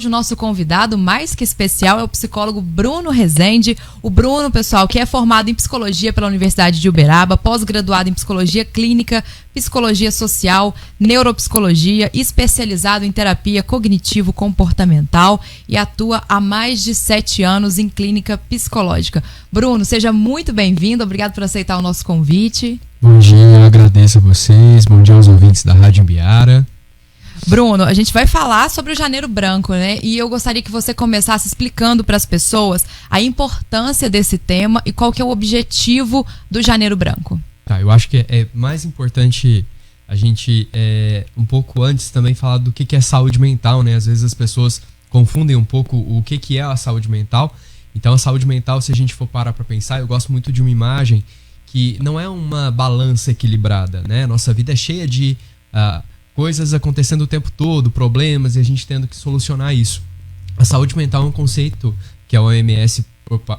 O nosso convidado mais que especial é o psicólogo Bruno Rezende. O Bruno, pessoal, que é formado em psicologia pela Universidade de Uberaba, pós-graduado em psicologia clínica, psicologia social, neuropsicologia, especializado em terapia cognitivo-comportamental e atua há mais de 7 anos em clínica psicológica. Bruno, seja muito bem-vindo, obrigado por aceitar o nosso convite. Bom dia, eu agradeço a vocês, bom dia aos ouvintes da Rádio Imbirara. Bruno, a gente vai falar sobre o Janeiro Branco, né? E eu gostaria que você começasse explicando para as pessoas a importância desse tema e qual que é o objetivo do Janeiro Branco. Tá, eu acho que é mais importante a gente, um pouco antes também falar do que é saúde mental, né? Às vezes as pessoas confundem um pouco o que é a saúde mental. Então a saúde mental, se a gente for parar para pensar, eu gosto muito de uma imagem que não é uma balança equilibrada, né? Nossa vida é cheia de coisas acontecendo o tempo todo, problemas, e a gente tendo que solucionar isso. A saúde mental é um conceito que a OMS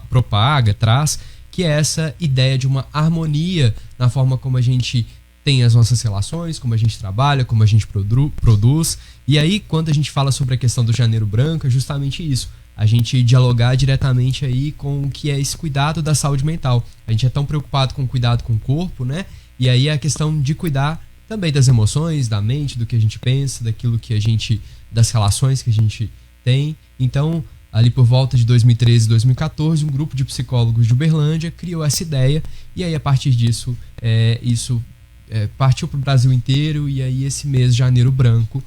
propaga, traz, que é essa ideia de uma harmonia na forma como a gente tem as nossas relações, como a gente trabalha, como a gente produz. E aí, quando a gente fala sobre a questão do Janeiro Branco, é justamente isso. A gente dialogar diretamente aí com o que é esse cuidado da saúde mental. A gente é tão preocupado com o cuidado com o corpo, né? E aí a questão de cuidar também das emoções, da mente, do que a gente pensa, daquilo que a gente, das relações que a gente tem. Então, ali por volta de 2013, 2014, um grupo de psicólogos de Uberlândia criou essa ideia e aí a partir disso, isso partiu para o Brasil inteiro e aí esse mês, Janeiro Branco,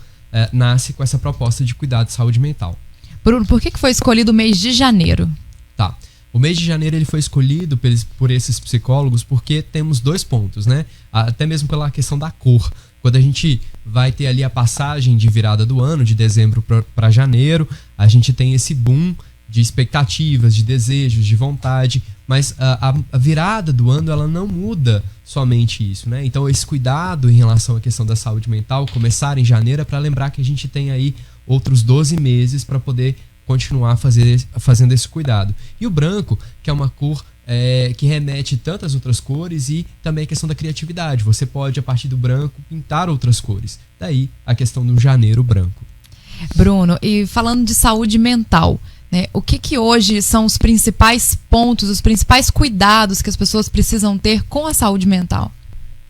nasce com essa proposta de cuidado de saúde mental. Bruno, por que foi escolhido o mês de janeiro? Tá. O mês de janeiro ele foi escolhido por esses psicólogos porque temos 2 pontos, né? Até mesmo pela questão da cor. Quando a gente vai ter ali a passagem de virada do ano, de dezembro para janeiro, a gente tem esse boom de expectativas, de desejos, de vontade, mas a virada do ano ela não muda somente isso, né? Então esse cuidado em relação à questão da saúde mental começar em janeiro é para lembrar que a gente tem aí outros 12 meses para poder continuar fazendo esse cuidado. E o branco, que é uma cor que remete tantas outras cores e também a questão da criatividade. Você pode, a partir do branco, pintar outras cores. Daí a questão do Janeiro Branco. Bruno, e falando de saúde mental, né, o que hoje são os principais pontos, os principais cuidados que as pessoas precisam ter com a saúde mental?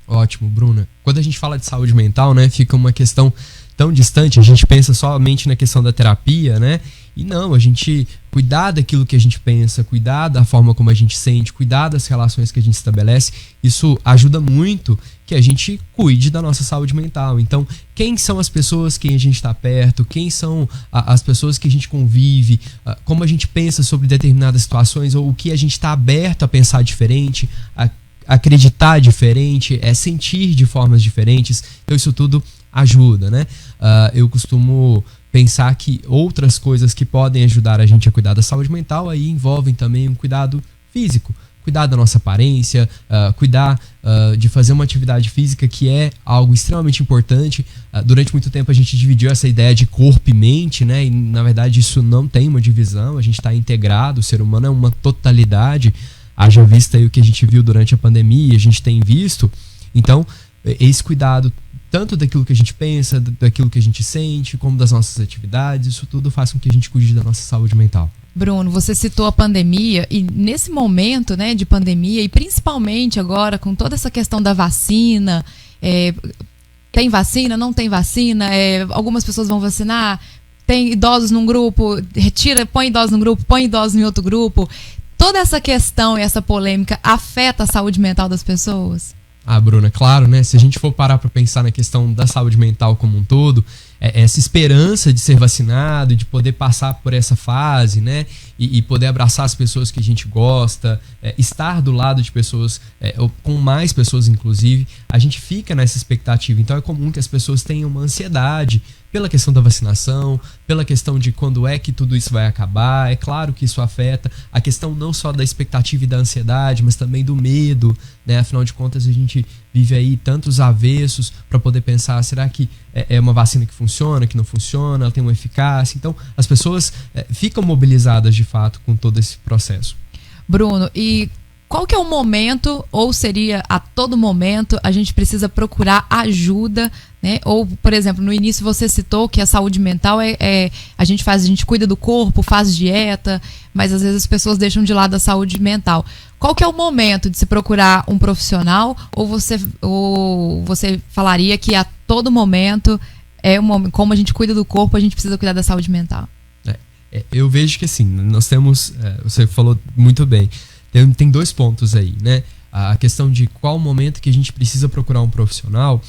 Ótimo, Bruna. Quando a gente fala de saúde mental, né, fica uma questão tão distante, a gente pensa somente na questão da terapia, né? E não, a gente cuidar daquilo que a gente pensa, cuidar da forma como a gente sente, cuidar das relações que a gente estabelece, isso ajuda muito que a gente cuide da nossa saúde mental. Então, quem são as pessoas que a gente está perto, quem são as pessoas que a gente convive, como a gente pensa sobre determinadas situações, ou o que a gente está aberto a pensar diferente, a acreditar diferente, sentir de formas diferentes. Então, isso tudo ajuda, né? Eu costumo pensar que outras coisas que podem ajudar a gente a cuidar da saúde mental aí envolvem também um cuidado físico, cuidar da nossa aparência, cuidar de fazer uma atividade física, que é algo extremamente importante. Durante muito tempo a gente dividiu essa ideia de corpo e mente, né? E na verdade isso não tem uma divisão, a gente está integrado, o ser humano é uma totalidade. Haja vista aí o que a gente viu durante a pandemia, a gente tem visto. Então, esse cuidado tanto daquilo que a gente pensa, daquilo que a gente sente, como das nossas atividades, isso tudo faz com que a gente cuide da nossa saúde mental. Bruno, você citou a pandemia e nesse momento, né, de pandemia e principalmente agora com toda essa questão da vacina, tem vacina, não tem vacina, algumas pessoas vão vacinar, tem idosos num grupo, põe idosos num grupo, põe idosos em outro grupo. Toda essa questão e essa polêmica afeta a saúde mental das pessoas? Bruna, claro, né? Se a gente for parar para pensar na questão da saúde mental como um todo, essa esperança de ser vacinado, de poder passar por essa fase, né? E poder abraçar as pessoas que a gente gosta, estar do lado de pessoas, ou com mais pessoas inclusive, a gente fica nessa expectativa. Então é comum que as pessoas tenham uma ansiedade pela questão da vacinação, pela questão de quando é que tudo isso vai acabar. É claro que isso afeta a questão não só da expectativa e da ansiedade, mas também do medo, né? Afinal de contas, a gente vive aí tantos avessos para poder pensar, será que é uma vacina que funciona, que não funciona, ela tem uma eficácia? Então, as pessoas ficam mobilizadas de fato com todo esse processo. Bruno, e qual que é o momento, ou seria a todo momento, a gente precisa procurar ajuda, né? Ou, por exemplo, no início você citou que a saúde mental a gente cuida do corpo, faz dieta, mas às vezes as pessoas deixam de lado a saúde mental. Qual que é o momento de se procurar um profissional, ou você falaria que a todo momento como a gente cuida do corpo, a gente precisa cuidar da saúde mental? Eu vejo que assim, nós temos, você falou muito bem, tem 2 pontos aí, né? A questão de qual momento que a gente precisa procurar um profissional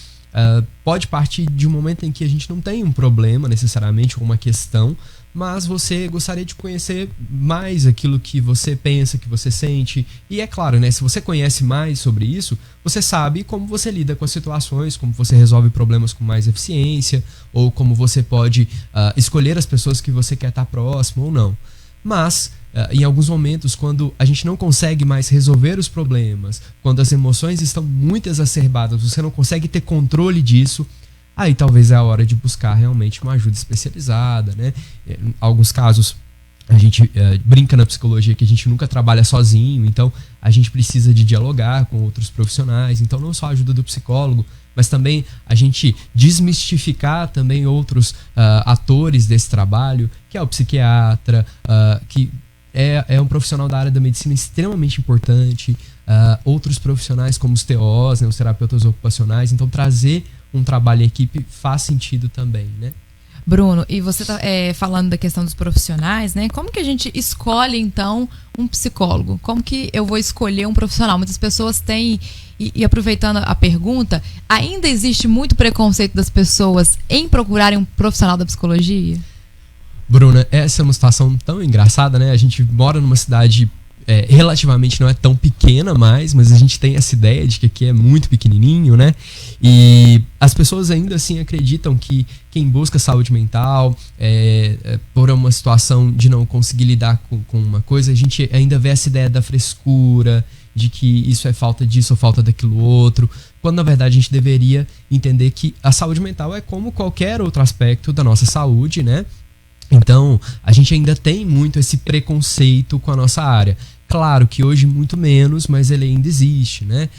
pode partir de um momento em que a gente não tem um problema necessariamente ou uma questão, mas você gostaria de conhecer mais aquilo que você pensa, que você sente. E é claro, né? Se você conhece mais sobre isso, você sabe como você lida com as situações, como você resolve problemas com mais eficiência, ou como você pode escolher as pessoas que você quer estar próximo ou não. Mas em alguns momentos, quando a gente não consegue mais resolver os problemas, quando as emoções estão muito exacerbadas, você não consegue ter controle disso, aí talvez é a hora de buscar realmente uma ajuda especializada, né? Em alguns casos, a gente brinca na psicologia que a gente nunca trabalha sozinho, então a gente precisa de dialogar com outros profissionais, então não só a ajuda do psicólogo, mas também a gente desmistificar também outros atores desse trabalho, que é o psiquiatra, que é um profissional da área da medicina extremamente importante, outros profissionais como os TOs, né, os terapeutas ocupacionais, então trazer um trabalho em equipe faz sentido também, né? Bruno, e você tá falando da questão dos profissionais, né? Como que a gente escolhe, então, um psicólogo? Como que eu vou escolher um profissional? Muitas pessoas têm, e aproveitando a pergunta, ainda existe muito preconceito das pessoas em procurarem um profissional da psicologia? Bruna, essa é uma situação tão engraçada, né? A gente mora numa cidade relativamente não é tão pequena mais, mas a gente tem essa ideia de que aqui é muito pequenininho, né? E as pessoas ainda assim acreditam que quem busca saúde mental, por uma situação de não conseguir lidar com uma coisa, a gente ainda vê essa ideia da frescura, de que isso é falta disso ou falta daquilo outro, quando na verdade a gente deveria entender que a saúde mental é como qualquer outro aspecto da nossa saúde, né? Então, a gente ainda tem muito esse preconceito com a nossa área. Claro que hoje muito menos, mas ele ainda existe, né?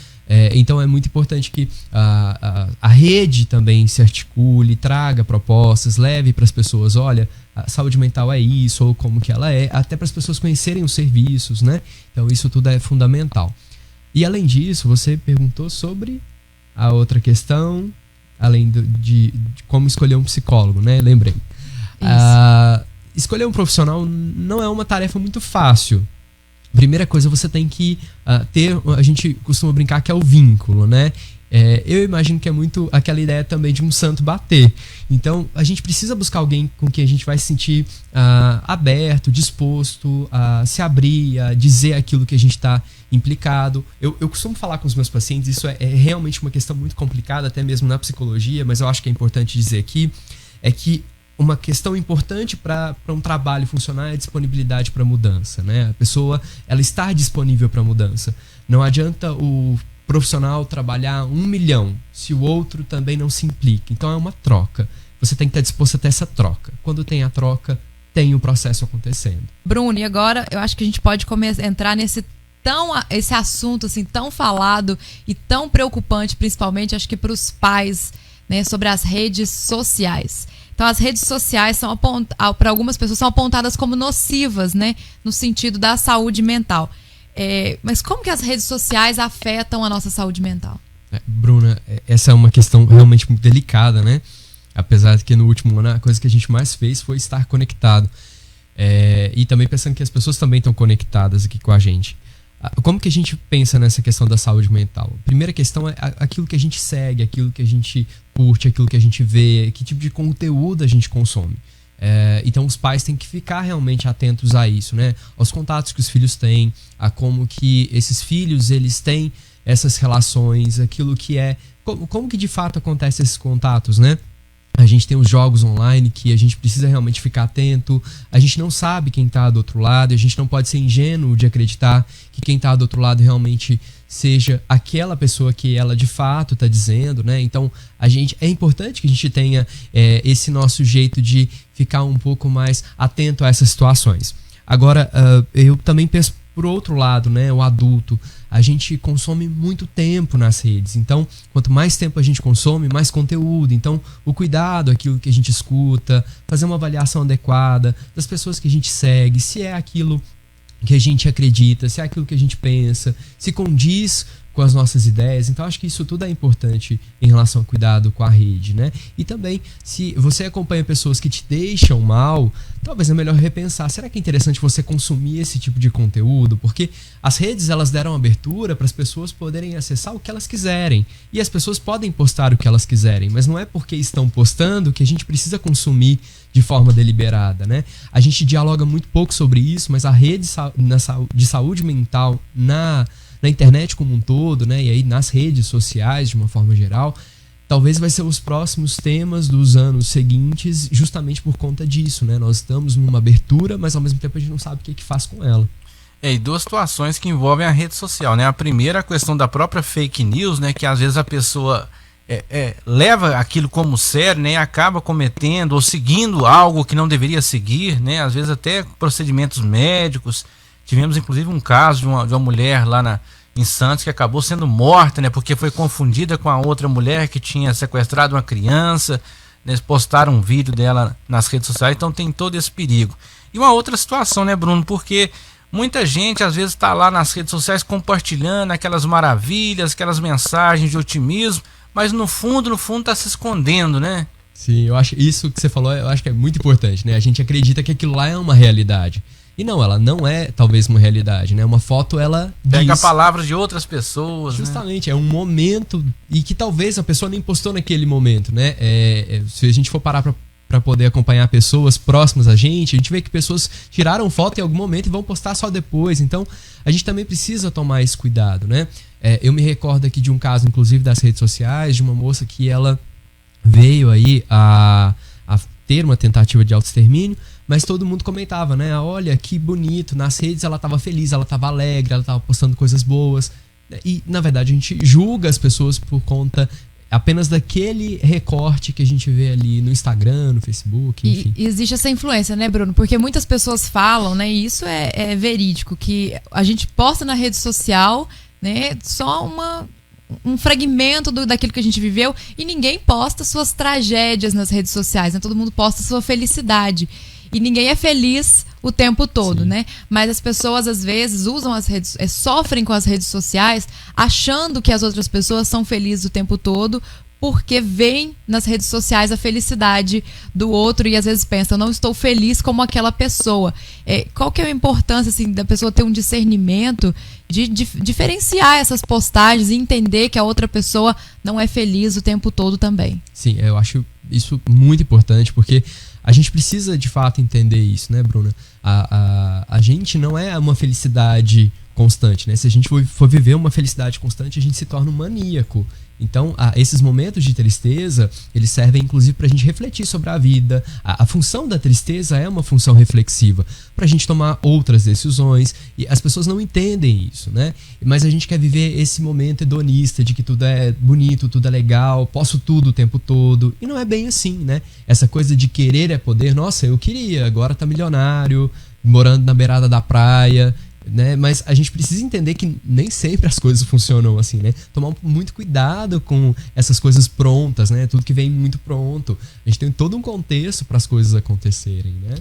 Então é muito importante que a rede também se articule, traga propostas, leve para as pessoas, olha, a saúde mental é isso, ou como que ela é, até para as pessoas conhecerem os serviços, né? Então isso tudo é fundamental. E além disso, você perguntou sobre a outra questão, além de como escolher um psicólogo, né? Lembrei. Escolher um profissional não é uma tarefa muito fácil. Primeira coisa, você tem que ter, a gente costuma brincar que é o vínculo, né? Eu imagino que é muito aquela ideia também de um santo bater. Então, a gente precisa buscar alguém com quem a gente vai se sentir aberto, disposto a se abrir, a dizer aquilo que a gente está implicado. Eu costumo falar com os meus pacientes, isso é realmente uma questão muito complicada, até mesmo na psicologia, mas eu acho que é importante dizer aqui, é que uma questão importante para um trabalho funcionar é a disponibilidade para mudança, né? A pessoa, ela está disponível para mudança. Não adianta o profissional trabalhar 1 milhão se o outro também não se implica. Então é uma troca. Você tem que estar disposto a ter essa troca. Quando tem a troca, tem o processo acontecendo. Bruno, e agora eu acho que a gente pode entrar esse assunto assim tão falado e tão preocupante, principalmente acho que para os pais, né, sobre as redes sociais. Então, as redes sociais para algumas pessoas são apontadas como nocivas, né, no sentido da saúde mental. Mas como que as redes sociais afetam a nossa saúde mental? Bruna, essa é uma questão realmente muito delicada, né? Apesar de que no último ano a coisa que a gente mais fez foi estar conectado. E também pensando que as pessoas também estão conectadas aqui com a gente. Como que a gente pensa nessa questão da saúde mental? A primeira questão é aquilo que a gente segue, aquilo que a gente curte, aquilo que a gente vê, que tipo de conteúdo a gente consome. Então os pais têm que ficar realmente atentos a isso, né? Aos contatos que os filhos têm, a como que esses filhos eles têm essas relações, aquilo que como que de fato acontecem esses contatos, né? A gente tem os jogos online que a gente precisa realmente ficar atento. A gente não sabe quem está do outro lado. A gente não pode ser ingênuo de acreditar que quem está do outro lado realmente seja aquela pessoa que ela de fato está dizendo, né? Então, é importante que a gente tenha esse nosso jeito de ficar um pouco mais atento a essas situações. Agora, eu também por outro lado, né, o adulto, a gente consome muito tempo nas redes. Então, quanto mais tempo a gente consome, mais conteúdo. Então, o cuidado, aquilo que a gente escuta, fazer uma avaliação adequada das pessoas que a gente segue, se é aquilo que a gente acredita, se é aquilo que a gente pensa, se condiz com as nossas ideias. Então acho que isso tudo é importante em relação ao cuidado com a rede, né? E também, se você acompanha pessoas que te deixam mal, talvez é melhor repensar, será que é interessante você consumir esse tipo de conteúdo? Porque as redes, elas deram abertura para as pessoas poderem acessar o que elas quiserem, e as pessoas podem postar o que elas quiserem, mas não é porque estão postando que a gente precisa consumir de forma deliberada, né? A gente dialoga muito pouco sobre isso, mas a rede de saúde mental na internet como um todo, né, e aí nas redes sociais de uma forma geral, talvez vai ser os próximos temas dos anos seguintes, justamente por conta disso, né? Nós estamos numa abertura, mas ao mesmo tempo a gente não sabe o que faz com ela. E duas situações que envolvem a rede social, né? A primeira, a questão da própria fake news, né, que às vezes a pessoa leva aquilo como sério, né, e acaba cometendo ou seguindo algo que não deveria seguir, né? Às vezes até procedimentos médicos. Tivemos inclusive um caso de uma mulher lá em Santos que acabou sendo morta, né, porque foi confundida com a outra mulher que tinha sequestrado uma criança, né, postaram um vídeo dela nas redes sociais, então tem todo esse perigo. E uma outra situação, né, Bruno, porque muita gente às vezes está lá nas redes sociais compartilhando aquelas maravilhas, aquelas mensagens de otimismo, mas no fundo está se escondendo, né? Sim, eu acho isso que você falou, eu acho que é muito importante, né? A gente acredita que aquilo lá é uma realidade. E não, ela não é talvez uma realidade, né? Uma foto, ela pega diz... palavras de outras pessoas, justamente, né? É um momento e que talvez a pessoa nem postou naquele momento, né? Se a gente for parar para poder acompanhar pessoas próximas a gente vê que pessoas tiraram foto em algum momento e vão postar só depois. Então, a gente também precisa tomar esse cuidado, né? Eu me recordo aqui de um caso, inclusive, das redes sociais, de uma moça que ela veio aí a ter uma tentativa de autoextermínio, mas todo mundo comentava, né? Olha, que bonito, nas redes ela estava feliz, ela estava alegre, ela estava postando coisas boas. E, na verdade, a gente julga as pessoas por conta apenas daquele recorte que a gente vê ali no Instagram, no Facebook, enfim. E existe essa influência, né, Bruno? Porque muitas pessoas falam, né, e isso é verídico, que a gente posta na rede social, né, só um fragmento daquilo que a gente viveu, e ninguém posta suas tragédias nas redes sociais, né? Todo mundo posta sua felicidade. E ninguém é feliz o tempo todo, né? Mas as pessoas, às vezes, usam as redes, sofrem com as redes sociais, achando que as outras pessoas são felizes o tempo todo, porque veem nas redes sociais a felicidade do outro e às vezes pensam, não estou feliz como aquela pessoa. Qual que é a importância, assim, da pessoa ter um discernimento de diferenciar essas postagens e entender que a outra pessoa não é feliz o tempo todo também? Sim, eu acho isso muito importante, porque a gente precisa de fato entender isso, né, Bruna? A gente não é uma felicidade constante, né? Se a gente for viver uma felicidade constante, a gente se torna um maníaco. Então, esses momentos de tristeza, eles servem inclusive para a gente refletir sobre a vida. A função da tristeza é uma função reflexiva, para a gente tomar outras decisões, e as pessoas não entendem isso, né? Mas a gente quer viver esse momento hedonista de que tudo é bonito, tudo é legal, posso tudo o tempo todo, e não é bem assim, né? Essa coisa de querer é poder, nossa, eu queria, agora tá milionário, morando na beirada da praia, né? Mas a gente precisa entender que nem sempre as coisas funcionam assim, né? Tomar muito cuidado com essas coisas prontas, né? Tudo que vem muito pronto. A gente tem todo um contexto para as coisas acontecerem, né?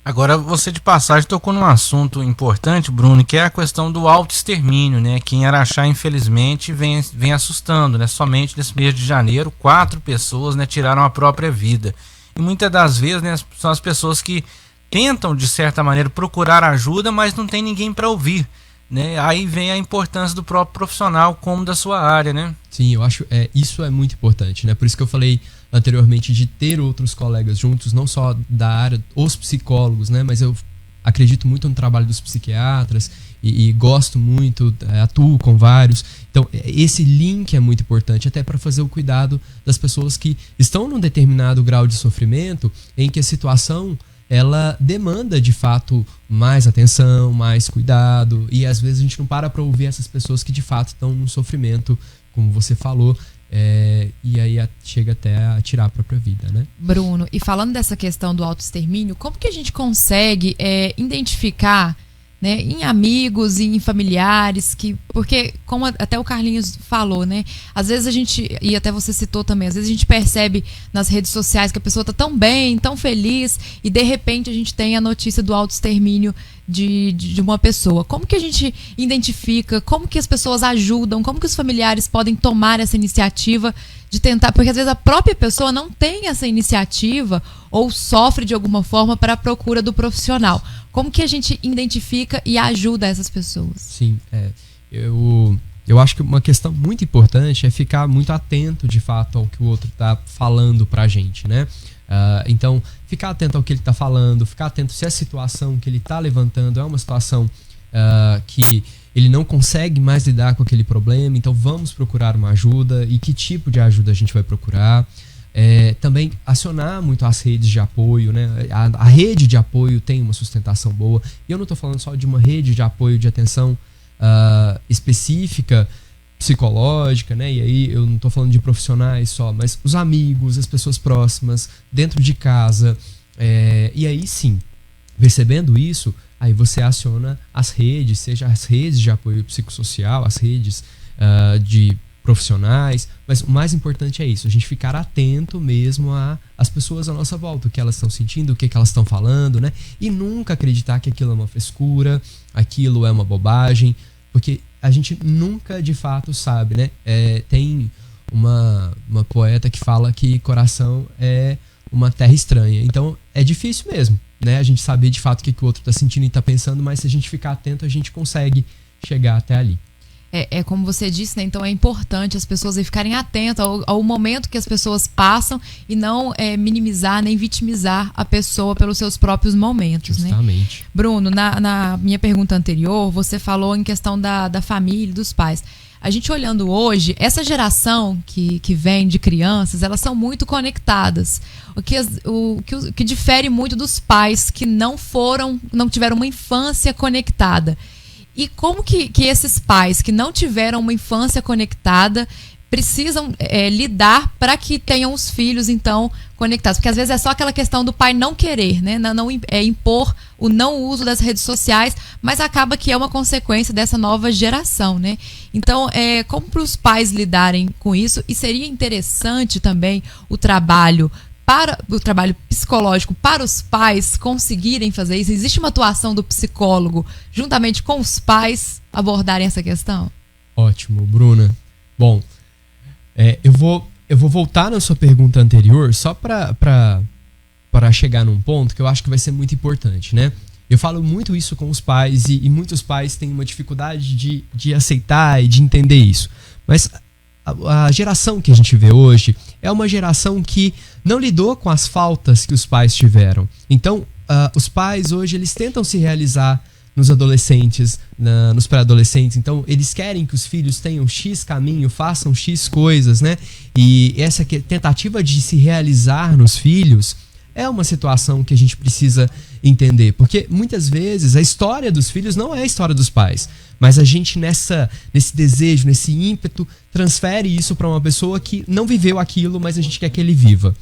Agora, você de passagem tocou num assunto importante, Bruno, que é a questão do autoextermínio, né? Que em Araxá, infelizmente, vem assustando, né? Somente nesse mês de janeiro, 4 pessoas, né, tiraram a própria vida. E muitas das vezes, né, são as pessoas que tentam, de certa maneira, procurar ajuda, mas não tem ninguém para ouvir, né? Aí vem a importância do próprio profissional como da sua área, né? Sim, eu acho isso é muito importante, né? Por isso que eu falei anteriormente de ter outros colegas juntos, não só da área, os psicólogos, né? Mas eu acredito muito no trabalho dos psiquiatras e gosto muito, atuo com vários. Então, esse link é muito importante até para fazer o cuidado das pessoas que estão num determinado grau de sofrimento em que a situação ela demanda de fato mais atenção, mais cuidado, e às vezes a gente não para ouvir essas pessoas que de fato estão num sofrimento, como você falou, e aí chega até a tirar a própria vida, né? Bruno, e falando dessa questão do autoextermínio, como que a gente consegue identificar né, em amigos, em familiares, porque como até o Carlinhos falou, né, às vezes a gente, e até você citou também, às vezes a gente percebe nas redes sociais que a pessoa está tão bem, tão feliz, e de repente a gente tem a notícia do autoextermínio de uma pessoa. Como que a gente identifica, como que as pessoas ajudam, como que os familiares podem tomar essa iniciativa de tentar, porque às vezes a própria pessoa não tem essa iniciativa ou sofre de alguma forma para a procura do profissional. Como que a gente identifica e ajuda essas pessoas? Sim, eu acho que uma questão muito importante é ficar muito atento de fato ao que o outro está falando pra gente, né? Então, ficar atento ao que ele está falando, ficar atento se a situação que ele está levantando é uma situação que ele não consegue mais lidar com aquele problema, então vamos procurar uma ajuda e que tipo de ajuda a gente vai procurar. Também acionar muito as redes de apoio, né? A rede de apoio tem uma sustentação boa, e eu não estou falando só de uma rede de apoio de atenção específica, psicológica, né? E aí eu não estou falando de profissionais só, mas os amigos, as pessoas próximas, dentro de casa. E aí sim, percebendo isso, aí você aciona as redes, seja as redes de apoio psicossocial, as redes de profissionais, mas o mais importante é isso, a gente ficar atento mesmo às pessoas à nossa volta, o que elas estão sentindo, o que elas estão falando, né? E nunca acreditar que aquilo é uma frescura, aquilo é uma bobagem, porque a gente nunca de fato sabe, né? Tem uma poeta que fala que coração é uma terra estranha, então é difícil mesmo, né? A gente saber de fato o que o outro está sentindo e está pensando, mas se a gente ficar atento, a gente consegue chegar até ali. Como você disse, né? Então é importante as pessoas ficarem atentas ao momento que as pessoas passam e não minimizar nem vitimizar a pessoa pelos seus próprios momentos. Justamente. Né? Bruno, na minha pergunta anterior, você falou em questão da família, dos pais. A gente olhando hoje, essa geração que vem de crianças, elas são muito conectadas. O que difere muito dos pais que não tiveram uma infância conectada. E como que esses pais que não tiveram uma infância conectada precisam lidar para que tenham os filhos, então, conectados? Porque às vezes é só aquela questão do pai não querer, né? Não impor o não uso das redes sociais, mas acaba que é uma consequência dessa nova geração, né? Então, como para os pais lidarem com isso? E seria interessante também o trabalho psicológico para os pais conseguirem fazer isso? Existe uma atuação do psicólogo juntamente com os pais abordarem essa questão? Ótimo, Bruna. Bom, eu vou voltar na sua pergunta anterior só para chegar num ponto que eu acho que vai ser muito importante, né? Eu falo muito isso com os pais e muitos pais têm uma dificuldade de aceitar e de entender isso. Mas a geração que a gente vê hoje é uma geração que não lidou com as faltas que os pais tiveram. Então, os pais hoje, eles tentam se realizar nos adolescentes, nos pré-adolescentes. Então, eles querem que os filhos tenham X caminho, façam X coisas, né? E essa tentativa de se realizar nos filhos é uma situação que a gente precisa entender. Porque, muitas vezes, a história dos filhos não é a história dos pais. Mas a gente, nesse desejo, nesse ímpeto, transfere isso para uma pessoa que não viveu aquilo, mas a gente quer que ele viva.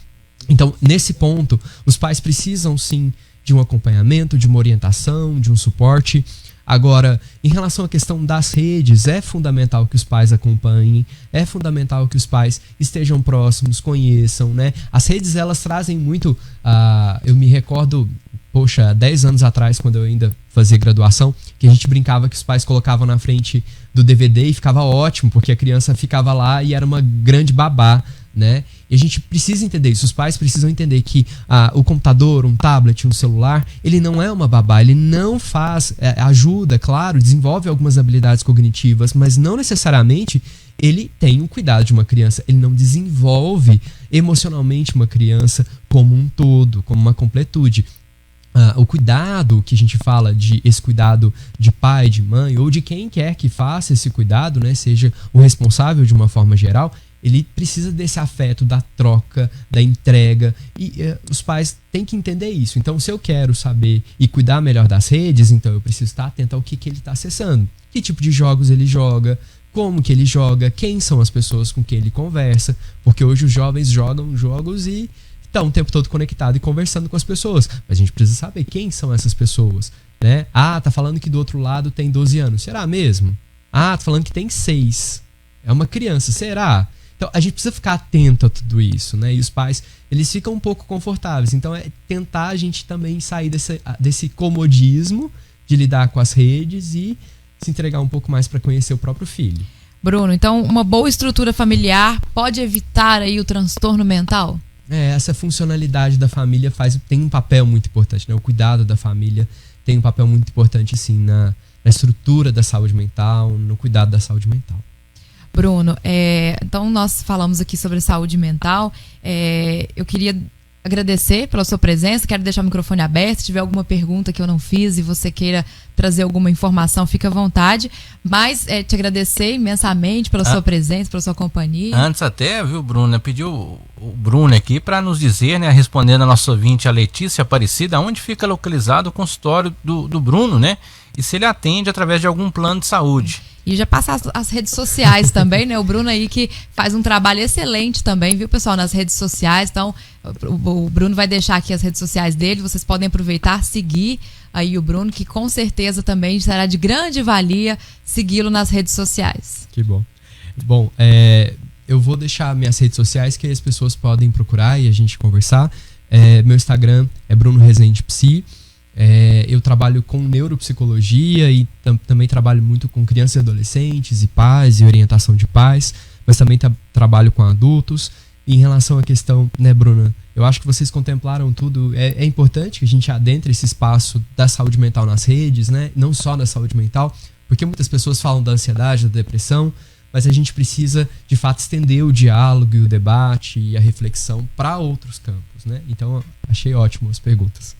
Então, nesse ponto, os pais precisam, sim, de um acompanhamento, de uma orientação, de um suporte. Agora, em relação à questão das redes, é fundamental que os pais acompanhem, é fundamental que os pais estejam próximos, conheçam, né? As redes, elas trazem muito... eu me recordo... 10 anos atrás, quando eu ainda fazia graduação, que a gente brincava que os pais colocavam na frente do DVD e ficava ótimo, porque a criança ficava lá e era uma grande babá, né? E a gente precisa entender isso, os pais precisam entender que o computador, um tablet, um celular, ele não é uma babá, ele não faz, ajuda, claro, desenvolve algumas habilidades cognitivas, mas não necessariamente ele tem o cuidado de uma criança, ele não desenvolve emocionalmente uma criança como um todo, como uma completude. O cuidado que a gente fala, esse cuidado de pai, de mãe, ou de quem quer que faça esse cuidado, né, seja o responsável de uma forma geral, ele precisa desse afeto, da troca, da entrega, e os pais têm que entender isso. Então, se eu quero saber e cuidar melhor das redes, então eu preciso estar atento ao que ele está acessando. Que tipo de jogos ele joga, como que ele joga, quem são as pessoas com quem ele conversa, porque hoje os jovens jogam jogos e estão o tempo todo conectado e conversando com as pessoas. Mas a gente precisa saber quem são essas pessoas. né? Ah, tá falando que do outro lado tem 12 anos. Será mesmo? Ah, tá falando que tem 6. É uma criança, será? Então, a gente precisa ficar atento a tudo isso, né? E os pais, eles ficam um pouco confortáveis. Então, é tentar a gente também sair desse comodismo de lidar com as redes e se entregar um pouco mais para conhecer o próprio filho. Bruno, então uma boa estrutura familiar pode evitar aí o transtorno mental? Essa funcionalidade da família tem um papel muito importante, né? O cuidado da família tem um papel muito importante, sim, na estrutura da saúde mental, no cuidado da saúde mental. Bruno, então nós falamos aqui sobre saúde mental. Eu queria agradecer pela sua presença, quero deixar o microfone aberto. Se tiver alguma pergunta que eu não fiz e você queira trazer alguma informação, fica à vontade. Mas te agradecer imensamente pela sua presença, pela sua companhia. Antes até, viu, Bruno, pediu o Bruno aqui para nos dizer, né, respondendo a nossa ouvinte, a Letícia Aparecida, onde fica localizado o consultório do Bruno, né? E se ele atende através de algum plano de saúde. E já passar as redes sociais também, né? O Bruno aí que faz um trabalho excelente também, viu, pessoal, nas redes sociais. Então, o Bruno vai deixar aqui as redes sociais dele. Vocês podem aproveitar, seguir aí o Bruno, que com certeza também será de grande valia segui-lo nas redes sociais. Que bom. Bom, eu vou deixar minhas redes sociais que as pessoas podem procurar e a gente conversar. Meu Instagram é Bruno Rezende Psi. Eu trabalho com neuropsicologia e também trabalho muito com crianças e adolescentes e pais e orientação de pais, mas também trabalho com adultos. E em relação à questão, né, Bruna, eu acho que vocês contemplaram tudo. É importante que a gente adentre esse espaço da saúde mental nas redes, né? Não só da saúde mental, porque muitas pessoas falam da ansiedade, da depressão, mas a gente precisa, de fato, estender o diálogo e o debate e a reflexão para outros campos, né? Então, achei ótimo as perguntas.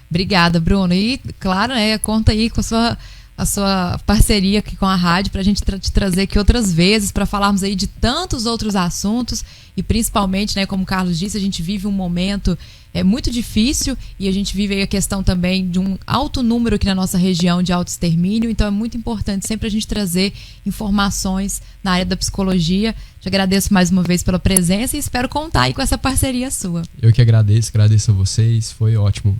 Obrigada, Bruno. E, claro, conta aí com a sua parceria aqui com a rádio para a gente te trazer aqui outras vezes para falarmos aí de tantos outros assuntos e principalmente, né, como o Carlos disse, a gente vive um momento muito difícil e a gente vive aí a questão também de um alto número aqui na nossa região de autoextermínio, então é muito importante sempre a gente trazer informações na área da psicologia. Te agradeço mais uma vez pela presença e espero contar aí com essa parceria sua. Eu que agradeço a vocês, foi ótimo.